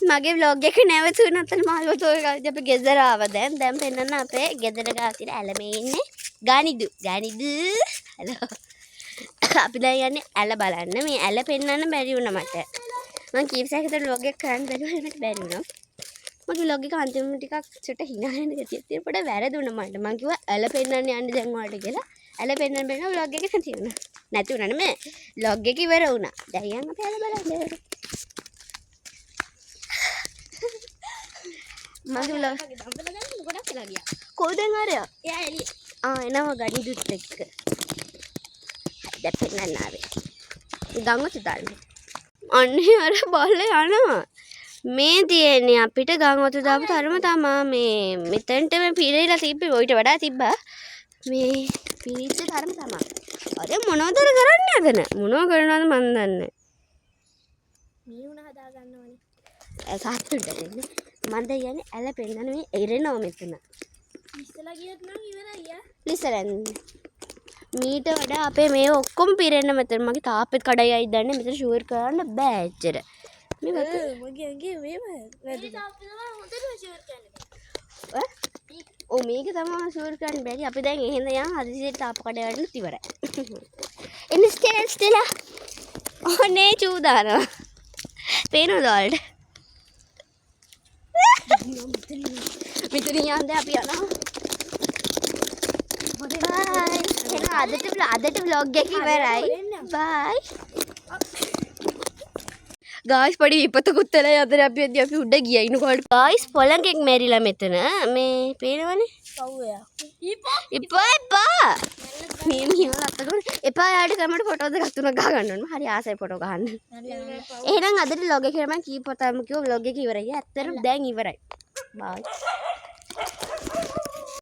මගේ vlog එක නැවතුණා අතන මාළුවෝ අපි ගෙදර ආවා දැන් පෙන්නන්න අපේ ගෙදර ගාව තියෙන ඇලමේ ඉන්නේ ගනිදු හලෝ අපි දැන් යන්නේ ඇල බලන්න මේ ඇල පෙන්නන්න බැරි වුණා මට මම කීප සැරයකට vlog එක කරන්න බැලුවා මට බැරි වුණා මගේ vlog එක අන්තිම ටිකක් චුට්ට hina යන ගතියක් තියෙන පොඩ වැරදුණා මට මම කිව්වා ඇල පෙන්නන්න යන්න දැන් ඔයාලට කියලා ඇල පෙන්නන්න බැලුවා vlog එක නැති වුණා නැති වුණා නෙමෙයි vlog එක ඉවර වුණා දැන් යන්න අපි ඇල බලන්න මගේ vlog ගොඩක් වෙලා ගියා කොහෙන්ද ආරය එයා එළිය එනවා ගනිදුත් එක්ක දැන් පෙන්නන්න ආවේ ගංගොත දාන්න අන්නේ අර බල්ලේ යනවා මේ තියෙන්නේ අපිට ගංගොත දාපු තරම තමා මේ මෙතෙන්ට මේ පිරෙලා තිබ්බේ ඔයිට වඩා තිබ්බා මේ පිරිච්ච තරම තමා අර මොනවද කරන්නේ අතන මොනව කරනවද මන් දන්නේ මීුණ හදා ගන්නවනේ සාත්තුන්ට දෙන්නේ මම දැන් යන්නේ ඇල පෙන්නන්න මේ එරෙනවා මෙතන ඉස්සලා ගියත් නම් ඉවරයි ලිසරන් මීට වඩා අපේ මේ ඔක්කොම පිරෙන්න මෙතන මගේ තාප්පෙත් කඩයයි දන්නේ මෙතන ෂුවර් කරන්න බෑ ඇච්චර මේ මගේ අගේ මේව වැඩි තාප්පේ තමයි හොඳට ෂුවර් කරන්න බෑ ඔව් මේක තමයි ෂුවර් කරන්න බැරි අපි දැන් එහෙනම් යන් හදිසියට තාප්ප කඩයන්න ඉවරයි එන්න ස්ටෙලා ඕනේ චූදානවා පේනවද ඔයාලට මෙතන යන්න අපි යනවා බයි එහෙනම් අදට vlog එක ඉවරයි බයි ගායිස් පොඩි විපතකුත් වෙලා යතර අපි උඩ ගියා ඉනකොට ගායිස් පොලංගෙක් මැරිලා මෙතන මේ පේනවනේ කව්වයා ඉපා මේ මිහවල අතගොන එපා යාට කැමරට ෆොටෝ දෙකක් තුනක් ගහ ගන්න ඕන හරි ආසයි ෆොටෝ ගන්න එහෙනම් අදට vlog එක මම කීප වතාවක් කිව්වා vlog එක ඉවරයි ඇත්තටම දැන් ඉවරයි බයි